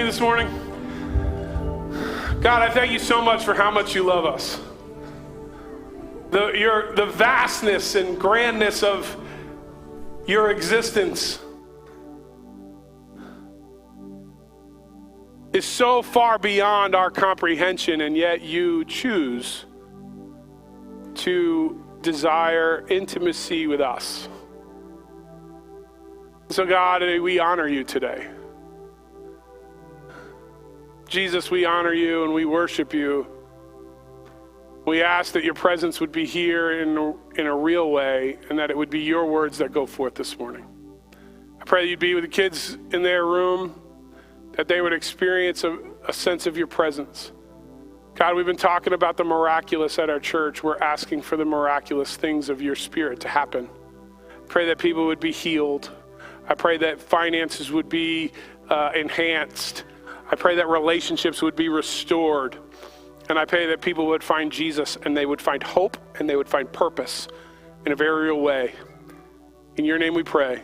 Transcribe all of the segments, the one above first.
this morning? God, I thank you so much for how much you love us. The vastness and grandness of your existence is so far beyond our comprehension, and yet you choose to desire intimacy with us. So God, we honor you today. Jesus, we honor you and we worship you. We ask that your presence would be here in a real way, and that it would be your words that go forth this morning. I pray that you'd be with the kids in their room, that they would experience a sense of your presence. God, we've been talking about the miraculous at our church. We're asking for the miraculous things of your Spirit to happen. Pray that people would be healed. I pray that finances would be enhanced. I pray that relationships would be restored. And I pray that people would find Jesus, and they would find hope, and they would find purpose in a very real way. In your name we pray.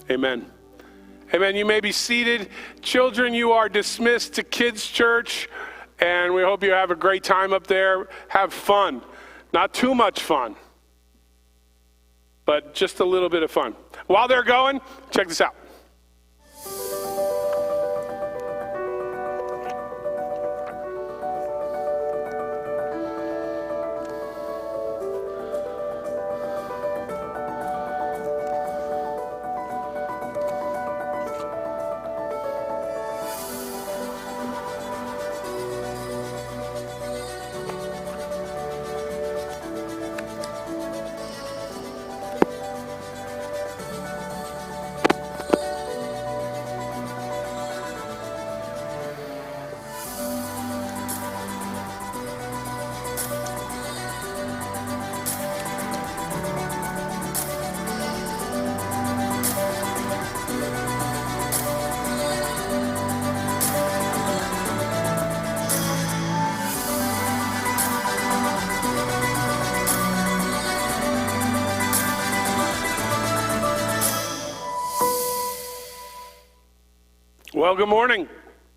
Amen. Amen. You may be seated. Children, you are dismissed to Kids Church, and we hope you have a great time up there. Have fun. Not too much fun, but just a little bit of fun. While they're going, check this out. Well, good morning.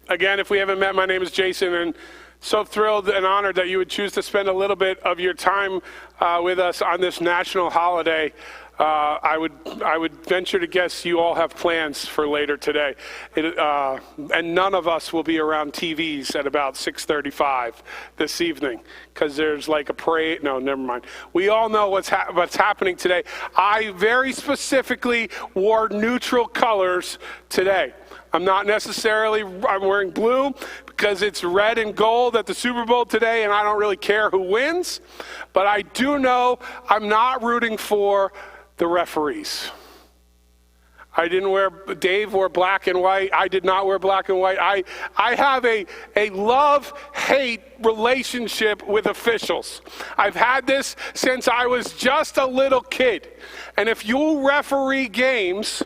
Again, if we haven't met, my name is Jason, and so thrilled and honored that you would choose to spend a little bit of your time with us on this national holiday. I would venture to guess you all have plans for later today. And none of us will be around TVs at about 6:35 this evening, because there's like a parade. No, never mind. We all know what's happening today. I very specifically wore neutral colors today. I'm wearing blue because it's red and gold at the Super Bowl today, and I don't really care who wins. But I do know I'm not rooting for the referees. Dave wore black and white. I did not wear black and white. I have a love-hate relationship with officials. I've had this since I was just a little kid. And if you referee games,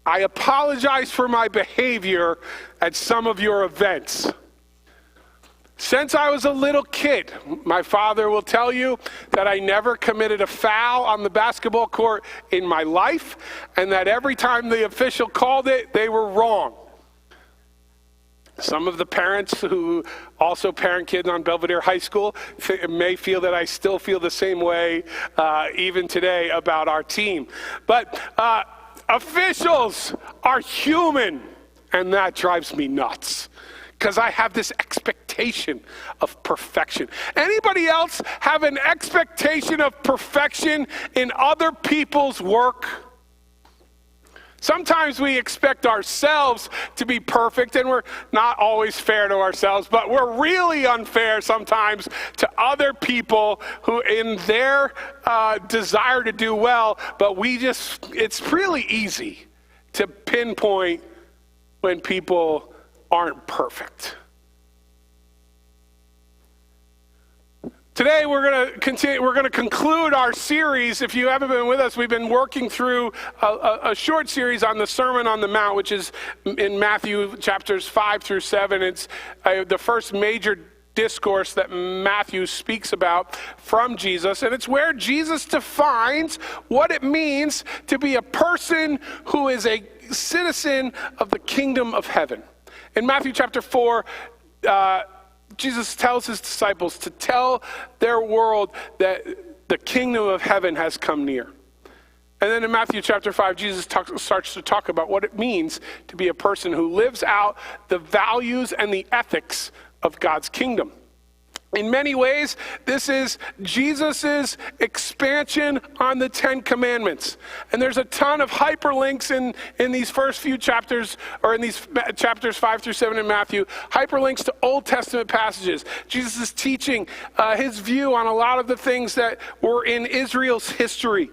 I apologize for my behavior at some of your events. Since I was a little kid, my father will tell you that I never committed a foul on the basketball court in my life, and that every time the official called it, they were wrong. Some of the parents who also parent kids on Belvedere High School may feel that I still feel the same way even today about our team. But officials are human, and that drives me nuts, because I have this expectation of perfection. Anybody else have an expectation of perfection in other people's work? Sometimes we expect ourselves to be perfect, and we're not always fair to ourselves, but we're really unfair sometimes to other people who in their desire to do well, but it's really easy to pinpoint when people aren't perfect. Today we're going to conclude our series. If you haven't been with us, we've been working through a short series on the Sermon on the Mount, which is in Matthew chapters 5 through 7. It's the first major discourse that Matthew speaks about from Jesus, and it's where Jesus defines what it means to be a person who is a citizen of the kingdom of heaven. In Matthew chapter 4, Jesus tells his disciples to tell their world that the kingdom of heaven has come near. And then in Matthew chapter 5, Jesus starts to talk about what it means to be a person who lives out the values and the ethics of God's kingdom. In many ways, this is Jesus's expansion on the 10 Commandments. And there's a ton of hyperlinks in these first few chapters, or in these chapters 5 through 7 in Matthew, hyperlinks to Old Testament passages. Jesus is teaching his view on a lot of the things that were in Israel's history.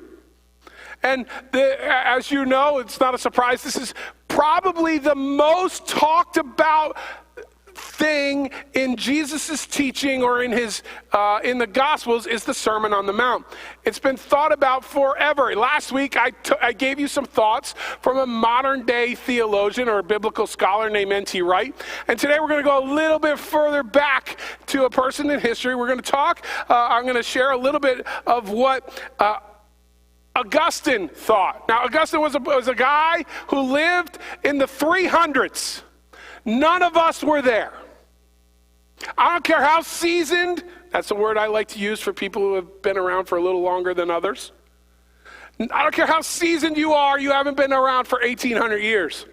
And as you know, it's not a surprise, this is probably the most talked about thing in Jesus's teaching, or in in the Gospels, is the Sermon on the Mount. It's been thought about forever. Last week, I gave you some thoughts from a modern day theologian or a biblical scholar named N.T. Wright. And today we're going to go a little bit further back to a person in history. We're going to talk, I'm going to share a little bit of what Augustine thought. Now, Augustine was a guy who lived in the 300s. None of us were there. I don't care how seasoned, that's the word I like to use for people who have been around for a little longer than others. I don't care how seasoned you are, you haven't been around for 1,800 years.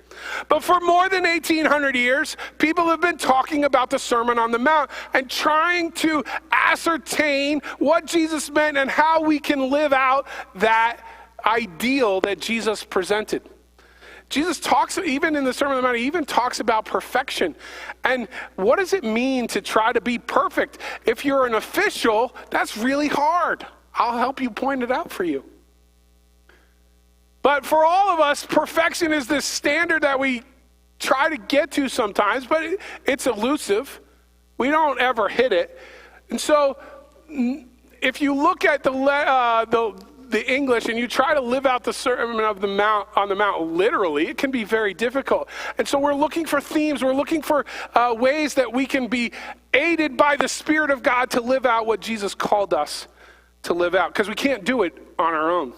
But for more than 1,800 years, people have been talking about the Sermon on the Mount and trying to ascertain what Jesus meant and how we can live out that ideal that Jesus presented. Jesus talks, even in the Sermon on the Mount, he even talks about perfection. And what does it mean to try to be perfect? If you're an official, that's really hard. I'll help you point it out for you. But for all of us, perfection is this standard that we try to get to sometimes, but it's elusive. We don't ever hit it. And so if you look at the English and you try to live out the Sermon on the Mount literally, it can be very difficult. And so we're looking for themes, we're looking for ways that we can be aided by the Spirit of God to live out what Jesus called us to live out, because we can't do it on our own.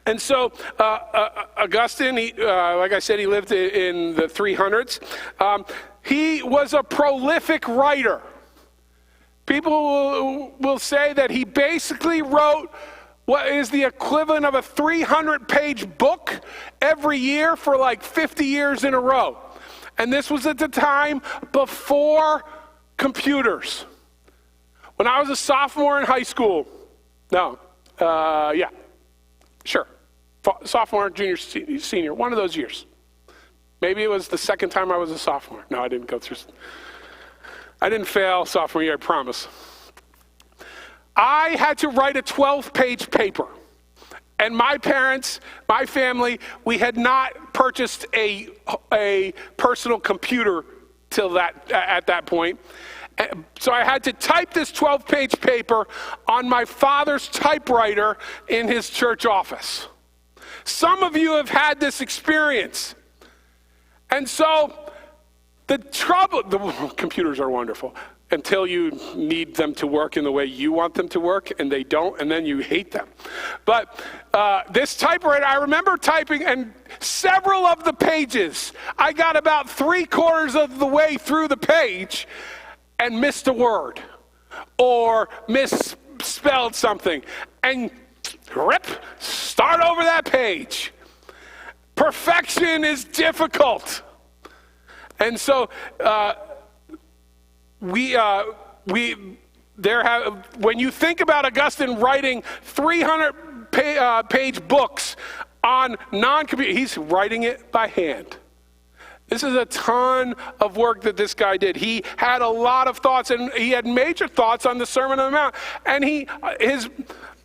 And so Augustine, like I said, he lived in the 300s. He was a prolific writer. People will say that he basically wrote what is the equivalent of a 300-page book every year for like 50 years in a row. And this was at the time before computers. When I was a sophomore in high school, sophomore, junior, senior, one of those years. Maybe it was the second time I was a sophomore. No, I didn't fail sophomore year, I promise. I had to write a 12-page paper. And my parents, my family, we had not purchased a personal computer at that point. So I had to type this 12-page paper on my father's typewriter in his church office. Some of you have had this experience. And so the computers are wonderful until you need them to work in the way you want them to work, and they don't, and then you hate them. But this typewriter, I remember typing, and several of the pages, I got about 3/4 of the way through the page and missed a word or misspelled something, and start over that page. Perfection is difficult. And so when you think about Augustine writing 300-page books on non-computer, he's writing it by hand. This is a ton of work that this guy did. He had a lot of thoughts, and he had major thoughts on the Sermon on the Mount. And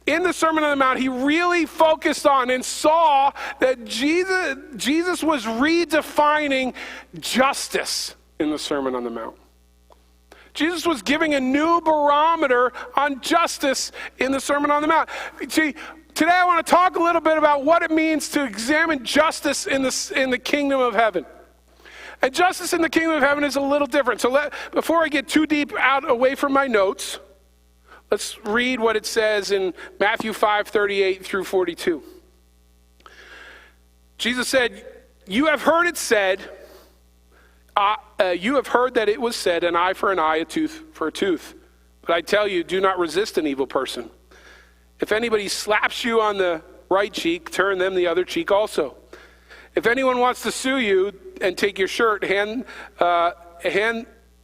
in the Sermon on the Mount, he really focused on and saw that Jesus was redefining justice in the Sermon on the Mount. Jesus was giving a new barometer on justice in the Sermon on the Mount. See, today I want to talk a little bit about what it means to examine justice in the kingdom of heaven. And justice in the kingdom of heaven is a little different. So before I get too deep away from my notes, let's read what it says in Matthew 5:38 through 42. Jesus said, "You have heard it said, You have heard that it was said, an eye for an eye, a tooth for a tooth. But I tell you, do not resist an evil person. If anybody slaps you on the right cheek, turn them the other cheek also. If anyone wants to sue you and take your shirt, hand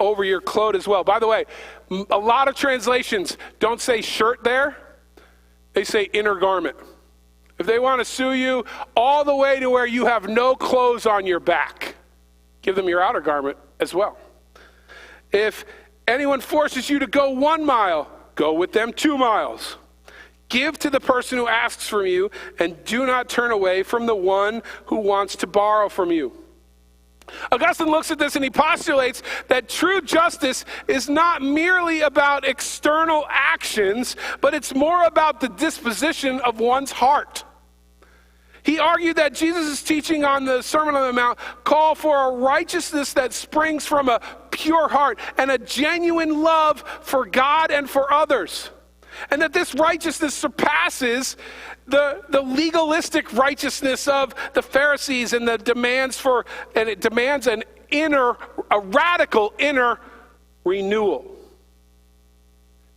over your cloak as well. By the way, a lot of translations don't say shirt there. They say inner garment. If they want to sue you all the way to where you have no clothes on your back, give them your outer garment as well. If anyone forces you to go 1 mile, go with them 2 miles. Give to the person who asks from you, and do not turn away from the one who wants to borrow from you. Augustine looks at this and he postulates that true justice is not merely about external actions, but it's more about the disposition of one's heart. He argued that Jesus' teaching on the Sermon on the Mount call for a righteousness that springs from a pure heart and a genuine love for God and for others. And that this righteousness surpasses the legalistic righteousness of the Pharisees and it demands a radical inner renewal.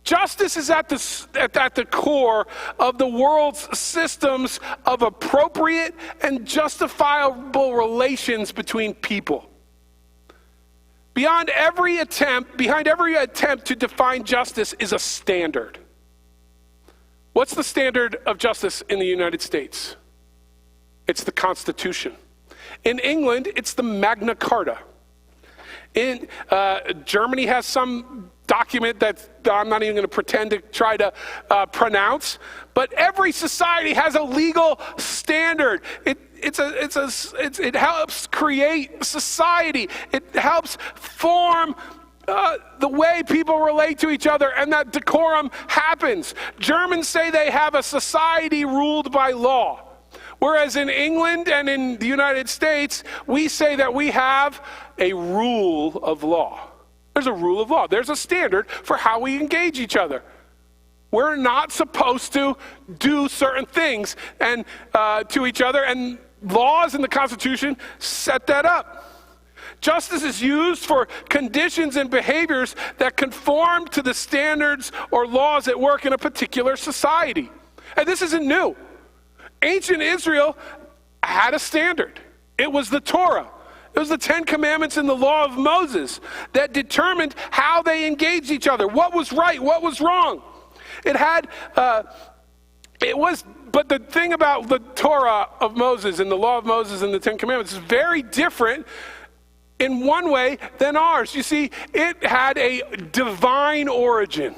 Justice is at the core of the world's systems of appropriate and justifiable relations between people. Behind every attempt to define justice is a standard. What's the standard of justice in the United States? It's the Constitution. In England, it's the Magna Carta. In Germany has some document that I'm not even going to pretend to try to pronounce, but every society has a legal standard. It helps create society. It helps form the way people relate to each other, and that decorum happens. Germans say they have a society ruled by law, whereas in England and in the United States, we say that we have a rule of law. There's a rule of law. There's a standard for how we engage each other. We're not supposed to do certain things and to each other, and laws in the Constitution set that up. Justice is used for conditions and behaviors that conform to the standards or laws at work in a particular society. And this isn't new. Ancient Israel had a standard. It was the Torah. It was the 10 Commandments and the law of Moses that determined how they engaged each other, what was right, what was wrong. But the thing about the Torah of Moses and the law of Moses and the 10 Commandments is very different in one way than ours. You see, it had a divine origin.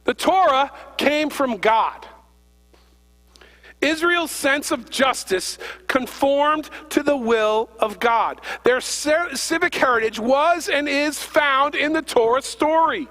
The Torah came from God. Israel's sense of justice conformed to the will of God. Their civic heritage was and is found in the Torah story.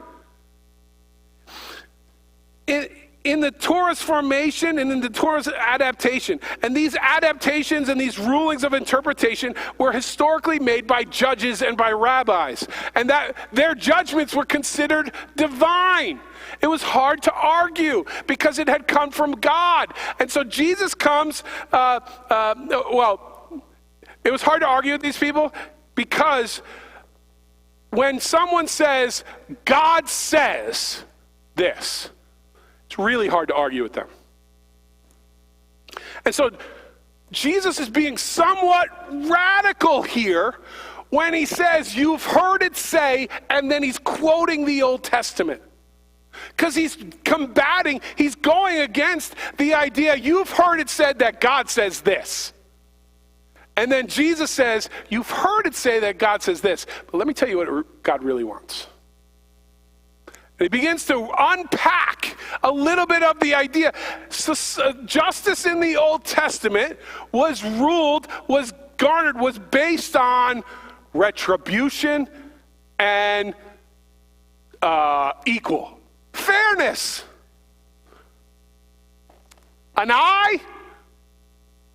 In the Torah's formation and in the Torah's adaptation. And these adaptations and these rulings of interpretation were historically made by judges and by rabbis. And that their judgments were considered divine. It was hard to argue because it had come from God. And so Jesus comes, it was hard to argue with these people because when someone says, God says this, it's really hard to argue with them. And so Jesus is being somewhat radical here when he says, you've heard it say, and then he's quoting the Old Testament. Because he's going against the idea, you've heard it said that God says this. And then Jesus says, you've heard it say that God says this, but let me tell you what God really wants. And he begins to unpack a little bit of the idea. Justice in the Old Testament was based on retribution and equal. Fairness. An eye,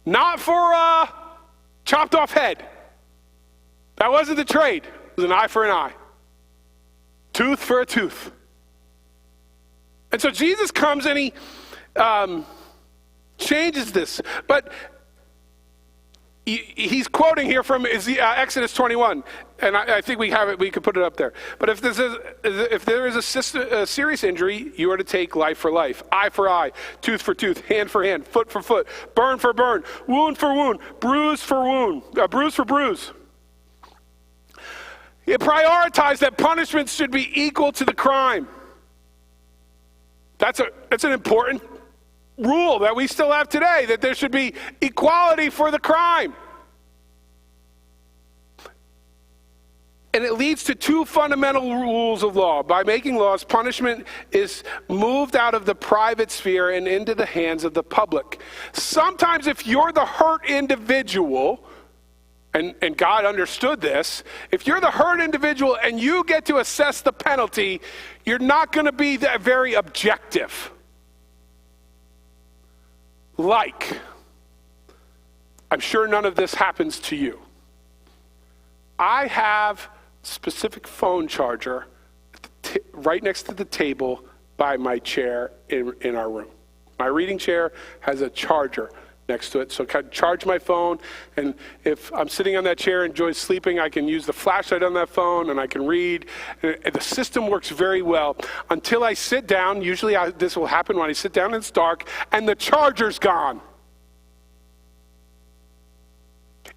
not for a chopped off head. That wasn't the trade. It was an eye for an eye. Tooth for a tooth. And so Jesus comes and he changes this. But He's quoting here from Exodus 21, and I think we have it. We could put it up there. But if there is a serious injury, you are to take life for life, eye for eye, tooth for tooth, hand for hand, foot for foot, burn for burn, wound for wound, bruise for wound, bruise for bruise. It prioritized that punishments should be equal to the crime. That's an important rule that we still have today, that there should be equality for the crime. And it leads to two fundamental rules of law. By making laws, punishment is moved out of the private sphere and into the hands of the public. Sometimes if you're the hurt individual, and God understood this, if you're the hurt individual and you get to assess the penalty, you're not going to be that very objective. Like, I'm sure none of this happens to you. I have a specific phone charger right next to the table by my chair in our room. My reading chair has a charger next to it, so I can charge my phone, and if I'm sitting on that chair and Joy's sleeping, I can use the flashlight on that phone and I can read. And the system works very well until I sit down. Usually this will happen when I sit down and it's dark and the charger's gone.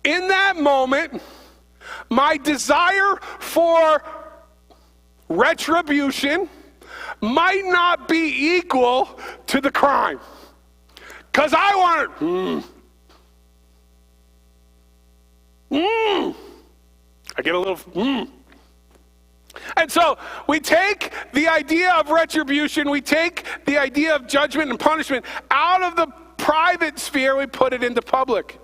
In that moment, my desire for retribution might not be equal to the crime. Because I want it. I get a little. And so we take the idea of retribution, we take the idea of judgment and punishment out of the private sphere, we put it into public.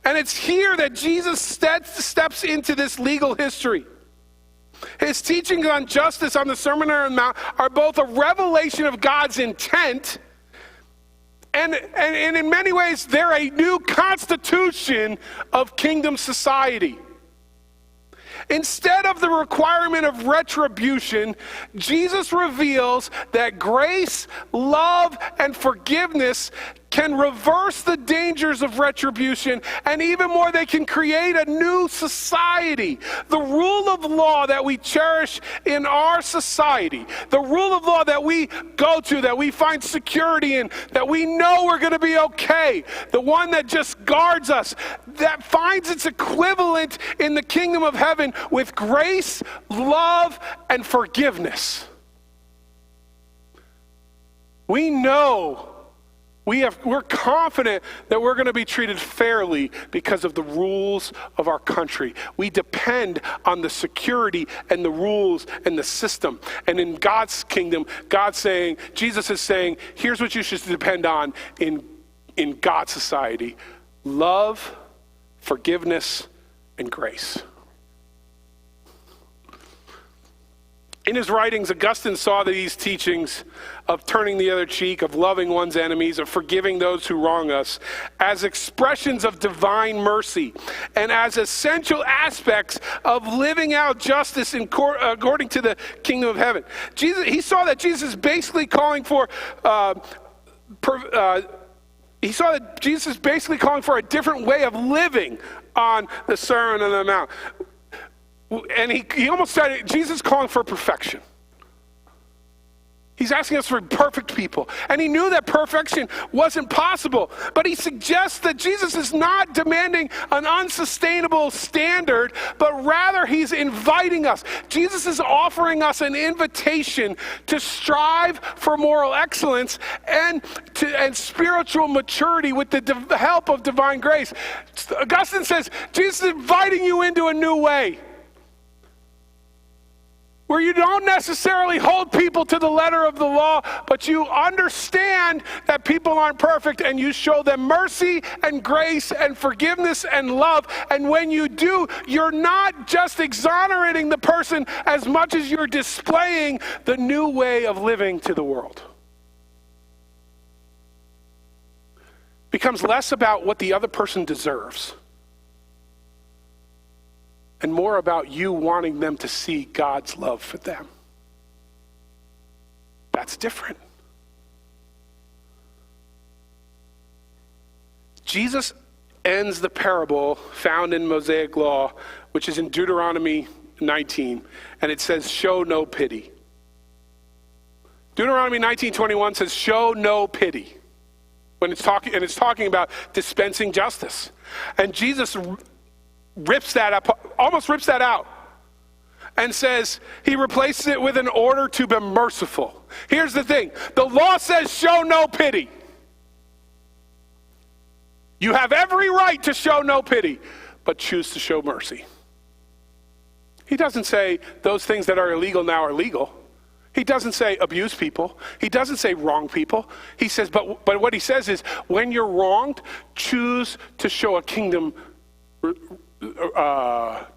And it's here that Jesus steps into this legal history. His teachings on justice on the Sermon on the Mount are both a revelation of God's intent, and in many ways, they're a new constitution of kingdom society. Instead of the requirement of retribution, Jesus reveals that grace, love, and forgiveness can reverse the dangers of retribution, and even more, they can create a new society. The rule of law that we cherish in our society, the rule of law that we go to, that we find security in, that we know we're going to be okay, the one that just guards us, that finds its equivalent in the kingdom of heaven with grace, love, and forgiveness. We know, we're confident that we're going to be treated fairly because of the rules of our country. We depend on the security and the rules and the system. And in God's kingdom, Jesus is saying, here's what you should depend on in God's society: love, forgiveness, and grace. In his writings, Augustine saw these teachings of turning the other cheek, of loving one's enemies, of forgiving those who wrong us, as expressions of divine mercy and as essential aspects of living out justice according to the kingdom of heaven. He saw that Jesus is basically calling for a different way of living on the Sermon on the Mount. And he almost said, Jesus calling for perfection. He's asking us for perfect people. And he knew that perfection wasn't possible. But he suggests that Jesus is not demanding an unsustainable standard, but rather he's inviting us. Jesus is offering us an invitation to strive for moral excellence and spiritual maturity with the help of divine grace. Augustine says, Jesus is inviting you into a new way, where you don't necessarily hold people to the letter of the law, but you understand that people aren't perfect, and you show them mercy and grace and forgiveness and love. And when you do, you're not just exonerating the person as much as you're displaying the new way of living to the world. It becomes less about what the other person deserves and more about you wanting them to see God's love for them. That's different. Jesus ends the parable found in Mosaic law, which is in Deuteronomy 19, and it says, show no pity. Deuteronomy 19:21 says, show no pity. When it's talking about dispensing justice. And Jesus rips that up, almost rips that out, and says he replaces it with an order to be merciful. Here's the thing. The law says show no pity. You have every right to show no pity, but choose to show mercy. He doesn't say those things that are illegal now are legal. He doesn't say abuse people. He doesn't say wrong people. He says, but what he says is, when you're wronged, choose to show a kingdom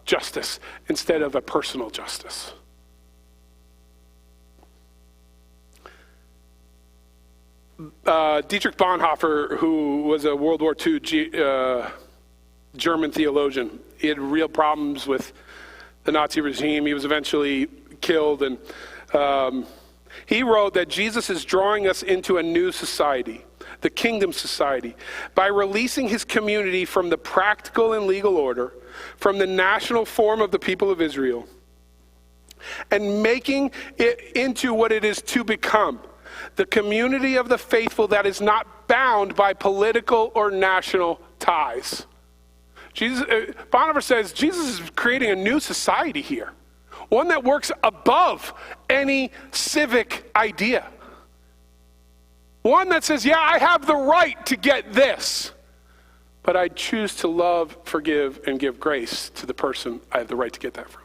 justice instead of a personal justice. Dietrich Bonhoeffer, who was a World War II German theologian, he had real problems with the Nazi regime. He was eventually killed, and he wrote that Jesus is drawing us into a new society, the kingdom society, by releasing his community from the practical and legal order, from the national form of the people of Israel, and making it into what it is to become, the community of the faithful that is not bound by political or national ties. Bonhoeffer says Jesus is creating a new society here. One that works above any civic idea. One that says, yeah, I have the right to get this, but I choose to love, forgive, and give grace to the person I have the right to get that from.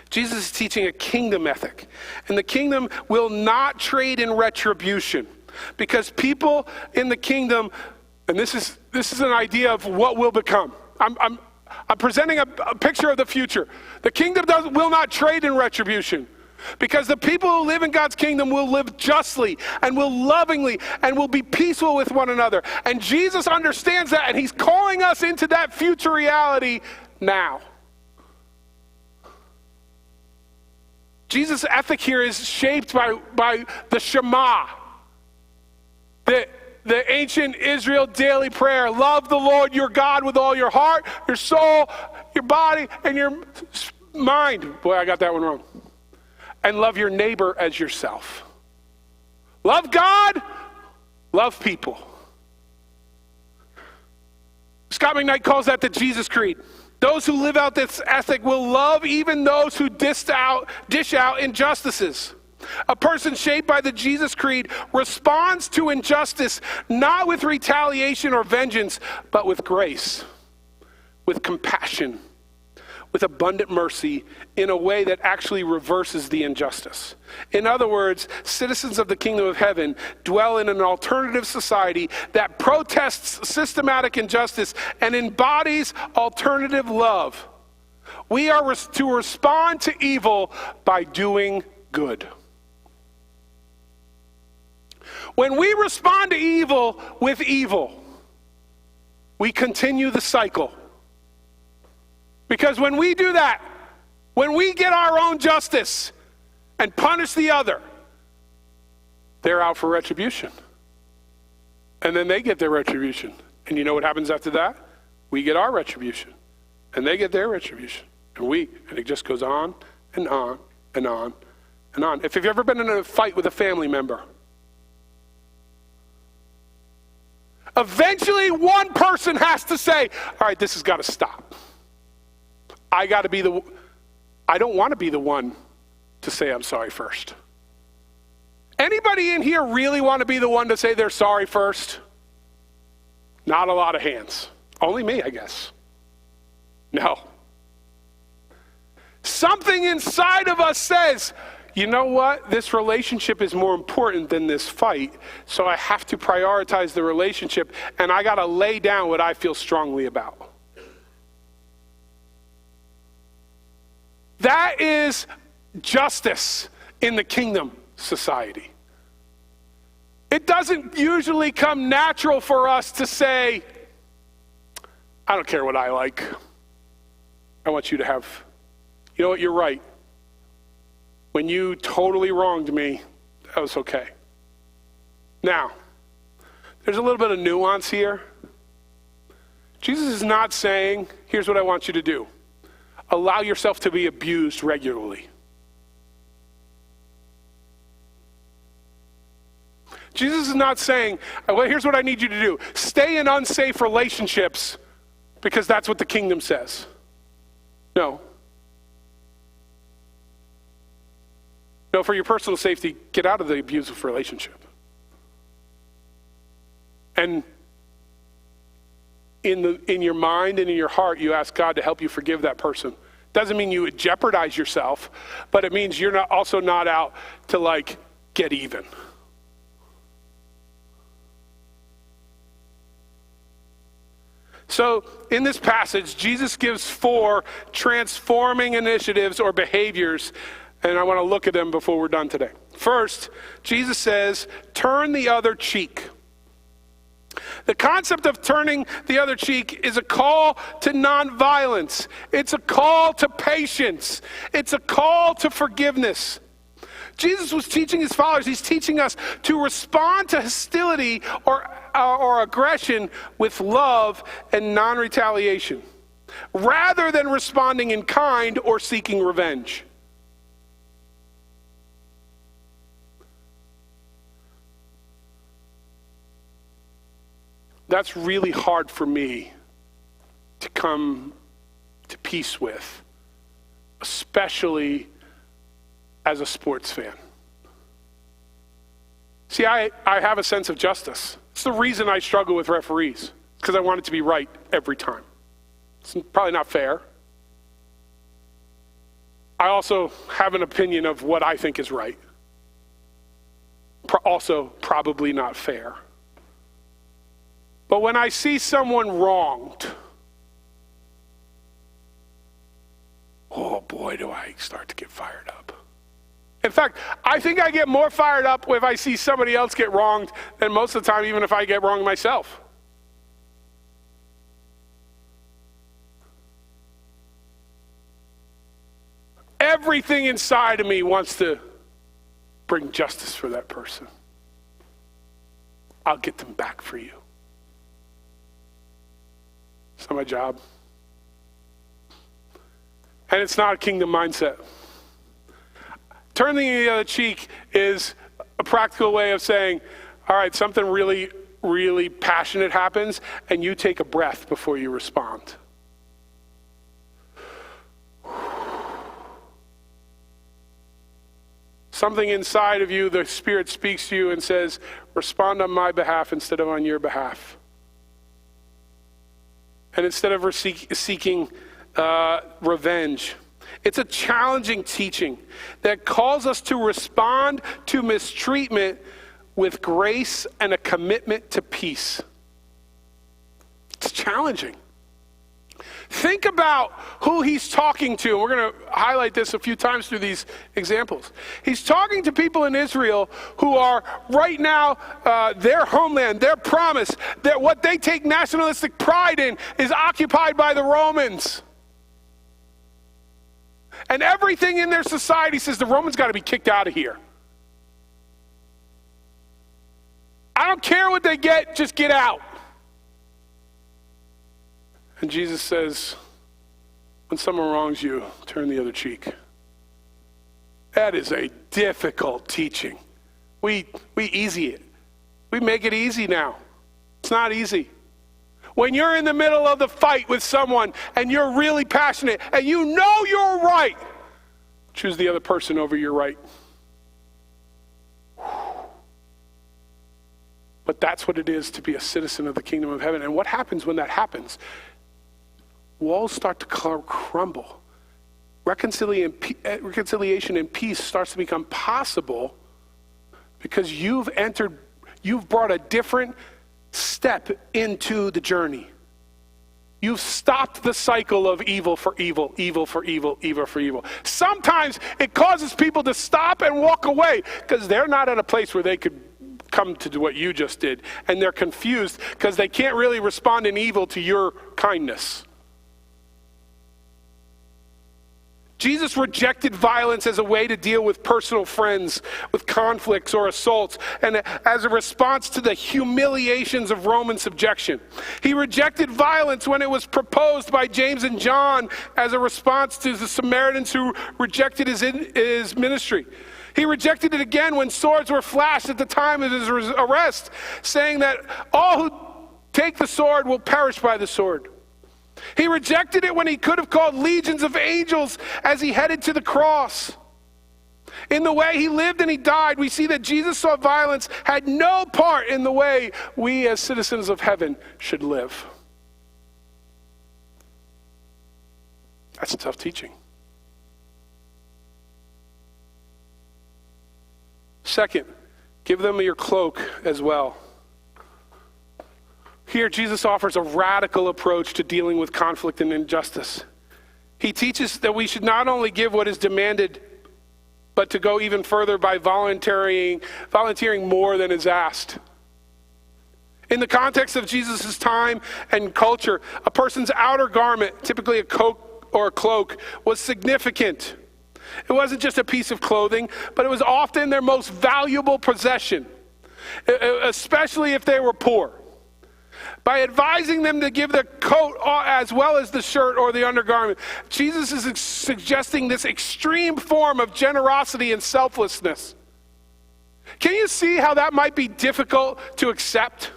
Jesus is teaching a kingdom ethic, and the kingdom will not trade in retribution, because people in the kingdom, and this is an idea of what will become. I'm presenting a picture of the future. The kingdom will not trade in retribution, because the people who live in God's kingdom will live justly and will lovingly and will be peaceful with one another. And Jesus understands that, and he's calling us into that future reality now. Jesus' ethic here is shaped by the Shema, the ancient Israel daily prayer. Love the Lord your God with all your heart, your soul, your body, and your mind. Boy, I got that one wrong. And love your neighbor as yourself. Love God, love people. Scott McKnight calls that the Jesus Creed. Those who live out this ethic will love even those who dish out injustices. A person shaped by the Jesus Creed responds to injustice not with retaliation or vengeance, but with grace, with compassion, with abundant mercy, in a way that actually reverses the injustice. In other words, citizens of the kingdom of heaven dwell in an alternative society that protests systematic injustice and embodies alternative love. We are to respond to evil by doing good. When we respond to evil with evil, we continue the cycle. Because when we do that, when we get our own justice and punish the other, they're out for retribution. And then they get their retribution. And you know what happens after that? We get our retribution. And they get their retribution. And it just goes on and on and on and on. If you've ever been in a fight with a family member, eventually one person has to say, all right, this has got to stop. I don't want to be the one to say I'm sorry first. Anybody in here really want to be the one to say they're sorry first? Not a lot of hands. Only me, I guess. No. Something inside of us says, you know what? This relationship is more important than this fight, so I have to prioritize the relationship, and I got to lay down what I feel strongly about. That is justice in the kingdom society. It doesn't usually come natural for us to say, I don't care what I like. I want you to have, you know what, you're right. When you totally wronged me, that was okay. Now, There's a little bit of nuance here. Jesus is not saying, here's what I want you to do. Allow yourself to be abused regularly. Jesus is not saying, well, here's what I need you to do. Stay in unsafe relationships because that's what the kingdom says. No. No, for your personal safety, get out of the abusive relationship. And in your mind and in your heart, you ask God to help you forgive that person. Doesn't mean you would jeopardize yourself, but it means you're also not out to get even. So in this passage, Jesus gives 4 transforming initiatives or behaviors, and I want to look at them before we're done today. First, Jesus says, turn the other cheek. The concept of turning the other cheek is a call to nonviolence. It's a call to patience. It's a call to forgiveness. Jesus was teaching his followers, he's teaching us to respond to hostility or aggression with love and non-retaliation, rather than responding in kind or seeking revenge. That's really hard for me to come to peace with, especially as a sports fan. See, I have a sense of justice. It's the reason I struggle with referees, because I want it to be right every time. It's probably not fair. I also have an opinion of what I think is right. Also, probably not fair. But when I see someone wronged, oh boy, do I start to get fired up. In fact, I think I get more fired up if I see somebody else get wronged than most of the time, even if I get wronged myself. Everything inside of me wants to bring justice for that person. I'll get them back for you. It's not my job. And it's not a kingdom mindset. Turning the other cheek is a practical way of saying, all right, something really, really passionate happens, and you take a breath before you respond. Something inside of you, the Spirit speaks to you and says, respond on my behalf instead of on your behalf. And instead of seeking revenge. It's a challenging teaching that calls us to respond to mistreatment with grace and a commitment to peace. It's challenging. Think about who he's talking to. We're going to highlight this a few times through these examples. He's talking to people in Israel who are right now, their homeland, their promise, that what they take nationalistic pride in is occupied by the Romans. And everything in their society says the Romans got to be kicked out of here. I don't care what they get, just get out. And Jesus says, when someone wrongs you, turn the other cheek. That is a difficult teaching. We easy it. We make it easy now. It's not easy. When you're in the middle of the fight with someone and you're really passionate and you know you're right, choose the other person over your right. But that's what it is to be a citizen of the kingdom of heaven. And what happens when that happens? Walls start to crumble. Reconciliation and peace starts to become possible because you've brought a different step into the journey. You've stopped the cycle of evil for evil, evil for evil, evil for evil. Sometimes it causes people to stop and walk away because they're not at a place where they could come to do what you just did. And they're confused because they can't really respond in evil to your kindness. Jesus rejected violence as a way to deal with personal friends, with conflicts or assaults, and as a response to the humiliations of Roman subjection. He rejected violence when it was proposed by James and John as a response to the Samaritans who rejected his ministry. He rejected it again when swords were flashed at the time of his arrest, saying that all who take the sword will perish by the sword. He rejected it when he could have called legions of angels as he headed to the cross. In the way he lived and he died, we see that Jesus saw violence had no part in the way we as citizens of heaven should live. That's tough teaching. Second, give them your cloak as well. Here, Jesus offers a radical approach to dealing with conflict and injustice. He teaches that we should not only give what is demanded, but to go even further by volunteering more than is asked. In the context of Jesus' time and culture, a person's outer garment, typically a coat or a cloak, was significant. It wasn't just a piece of clothing, but it was often their most valuable possession, especially if they were poor. By advising them to give the coat as well as the shirt or the undergarment, Jesus is suggesting this extreme form of generosity and selflessness. Can you see how that might be difficult to accept?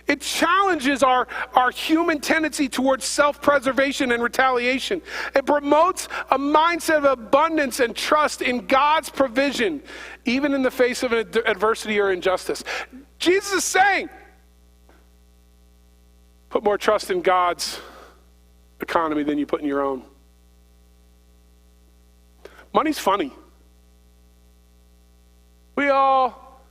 It challenges our human tendency towards self-preservation and retaliation. It promotes a mindset of abundance and trust in God's provision, even in the face of adversity or injustice. Jesus is saying, put more trust in God's economy than you put in your own. Money's funny. We all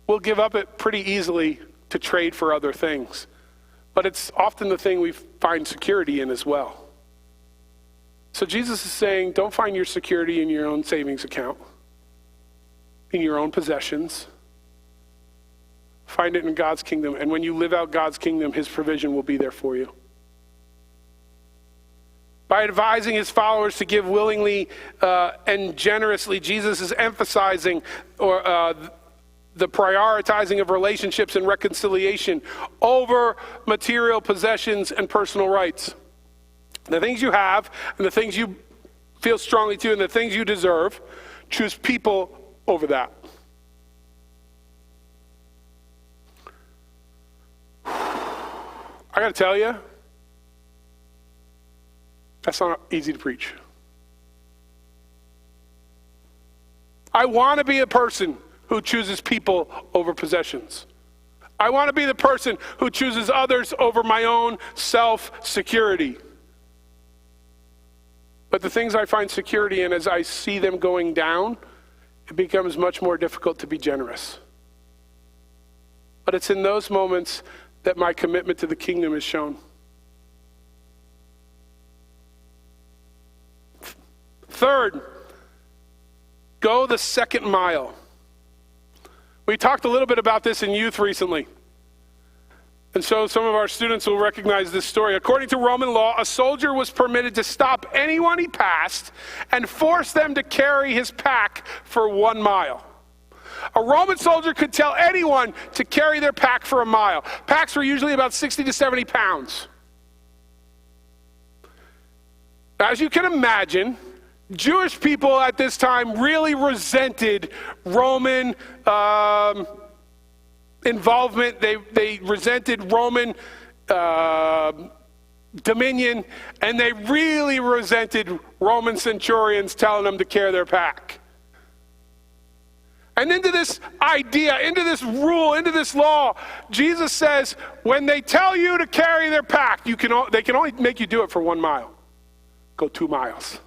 will give up it pretty easily to trade for other things. But it's often the thing we find security in as well. So Jesus is saying, don't find your security in your own savings account, in your own possessions. Find it in God's kingdom. And when you live out God's kingdom, his provision will be there for you. By advising his followers to give willingly and generously, Jesus is emphasizing the prioritizing of relationships and reconciliation over material possessions and personal rights. The things you have and the things you feel strongly to and the things you deserve, choose people over that. I got to tell you, that's not easy to preach. I want to be a person who chooses people over possessions. I want to be the person who chooses others over my own self-security. But the things I find security in, as I see them going down, it becomes much more difficult to be generous. But it's in those moments that my commitment to the kingdom is shown. Third, go the second mile. We talked a little bit about this in youth recently. And so some of our students will recognize this story. According to Roman law, a soldier was permitted to stop anyone he passed and force them to carry his pack for 1 mile. A Roman soldier could tell anyone to carry their pack for a mile. Packs were usually about 60 to 70 pounds. As you can imagine, Jewish people at this time really resented Roman involvement. They resented Roman dominion, and they really resented Roman centurions telling them to carry their pack. And into this idea, into this rule, into this law, Jesus says, when they tell you to carry their pack, they can only make you do it for 1 mile. Go 2 miles.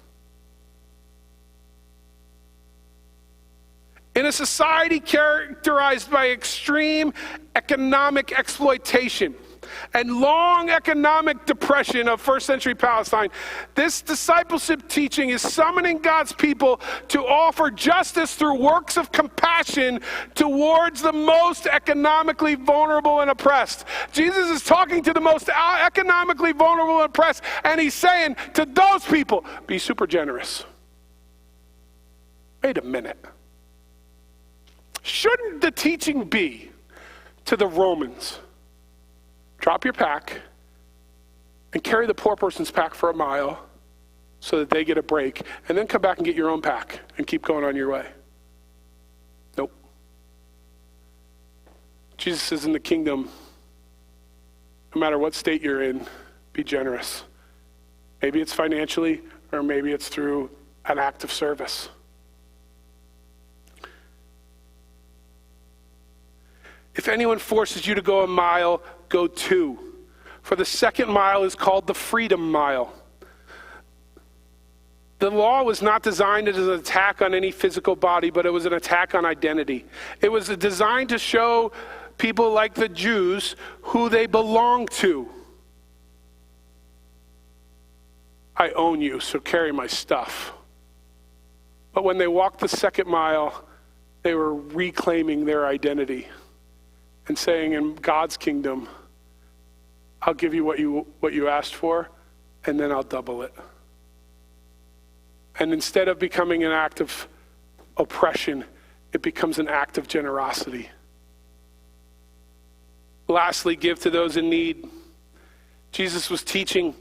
In a society characterized by extreme economic exploitation, and long economic depression of first century Palestine, this discipleship teaching is summoning God's people to offer justice through works of compassion towards the most economically vulnerable and oppressed. Jesus is talking to the most economically vulnerable and oppressed, and he's saying to those people, be super generous. Wait a minute. Shouldn't the teaching be to the Romans, drop your pack and carry the poor person's pack for a mile so that they get a break, and then come back and get your own pack and keep going on your way? Nope. Jesus says in the kingdom, no matter what state you're in, be generous. Maybe it's financially, or maybe it's through an act of service. If anyone forces you to go a mile, go 2. For the second mile is called the freedom mile. The law was not designed as an attack on any physical body, but it was an attack on identity. It was designed to show people like the Jews who they belong to. I own you, so carry my stuff. But when they walked the second mile, they were reclaiming their identity and saying, in God's kingdom, I'll give you what you asked for, and then I'll double it. And instead of becoming an act of oppression, it becomes an act of generosity. Lastly, give to those in need. Jesus was teaching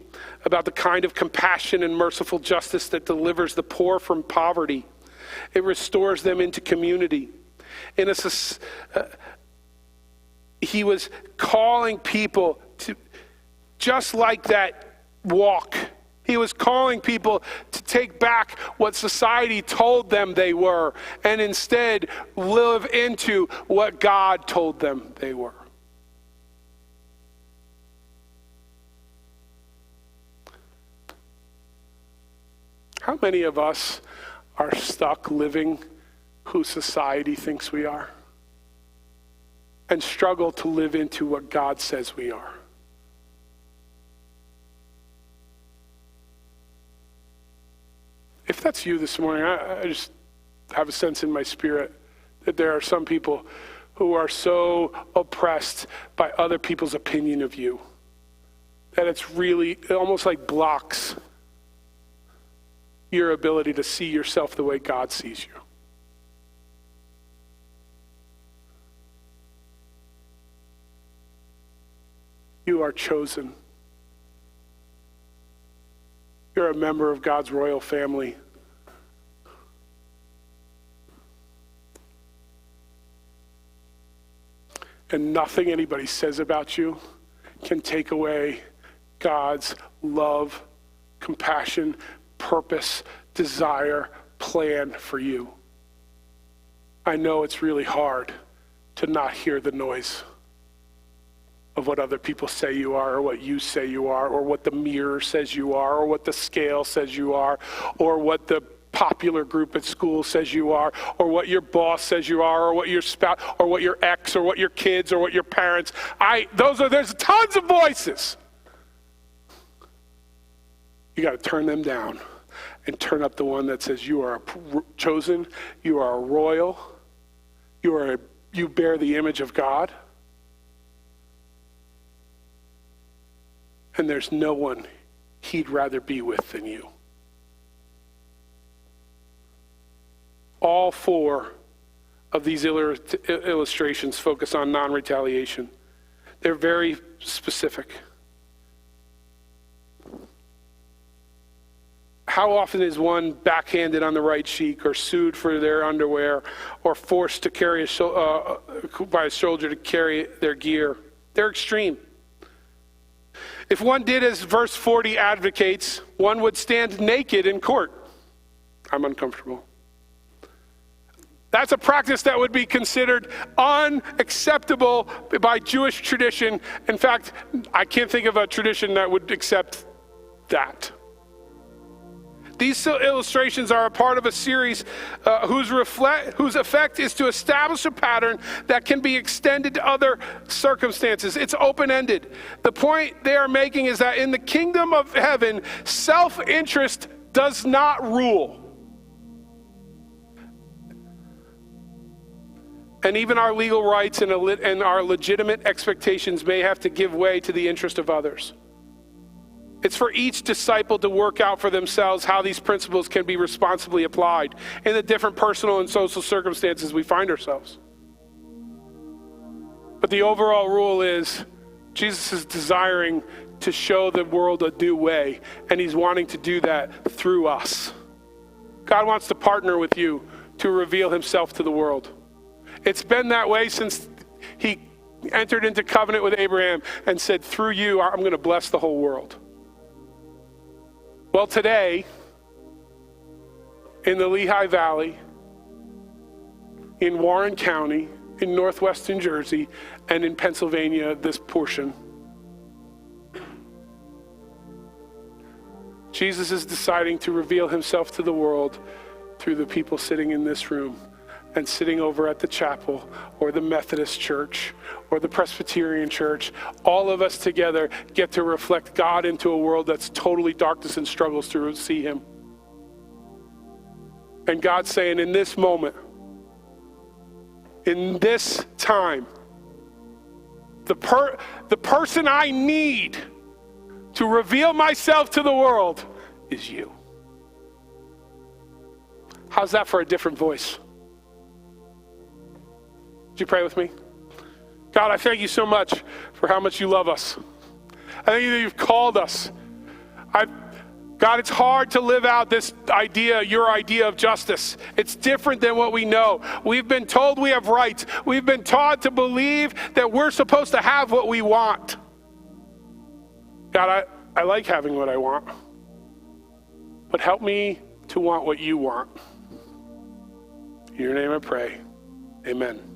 about the kind of compassion and merciful justice that delivers the poor from poverty. It restores them into community. He was calling people to, just like that walk, he was calling people to take back what society told them they were and instead live into what God told them they were. How many of us are stuck living who society thinks we are and struggle to live into what God says we are? If that's you this morning, I just have a sense in my spirit that there are some people who are so oppressed by other people's opinion of you that it's really almost like blocks your ability to see yourself the way God sees you. You are chosen. You're a member of God's royal family. And nothing anybody says about you can take away God's love, compassion, purpose, desire, plan for you. I know it's really hard to not hear the noise of what other people say you are, or what you say you are, or what the mirror says you are, or what the scale says you are, or what the popular group at school says you are, or what your boss says you are, or what your spouse, or what your ex, or what your kids, or what your parents. There's tons of voices. You got to turn them down and turn up the one that says you are chosen, you are royal, you bear the image of God. And there's no one he'd rather be with than you. All 4 of these illustrations focus on non-retaliation. They're very specific. How often is one backhanded on the right cheek, or sued for their underwear, or forced to carry by a soldier to carry their gear? They're extreme. If one did as verse 40 advocates, one would stand naked in court. I'm uncomfortable. That's a practice that would be considered unacceptable by Jewish tradition. In fact, I can't think of a tradition that would accept that. These illustrations are a part of a series whose effect is to establish a pattern that can be extended to other circumstances. It's open-ended. The point they are making is that in the kingdom of heaven, self-interest does not rule. And even our legal rights and our legitimate expectations may have to give way to the interest of others. It's for each disciple to work out for themselves how these principles can be responsibly applied in the different personal and social circumstances we find ourselves. But the overall rule is Jesus is desiring to show the world a new way, and he's wanting to do that through us. God wants to partner with you to reveal himself to the world. It's been that way since he entered into covenant with Abraham and said, through you, I'm going to bless the whole world. Well, today, in the Lehigh Valley, in Warren County, in northwest New Jersey, and in Pennsylvania, this portion, Jesus is deciding to reveal himself to the world through the people sitting in this room and sitting over at the chapel or the Methodist church or the Presbyterian church. All of us together get to reflect God into a world that's totally darkness and struggles to see him. And God's saying, in this moment, in this time, the person I need to reveal myself to the world is you. How's that for a different voice? Would you pray with me? God, I thank you so much for how much you love us. I thank you that you've called us. God, it's hard to live out this idea, your idea of justice. It's different than what we know. We've been told we have rights. We've been taught to believe that we're supposed to have what we want. God, I like having what I want, but help me to want what you want. In your name I pray, amen.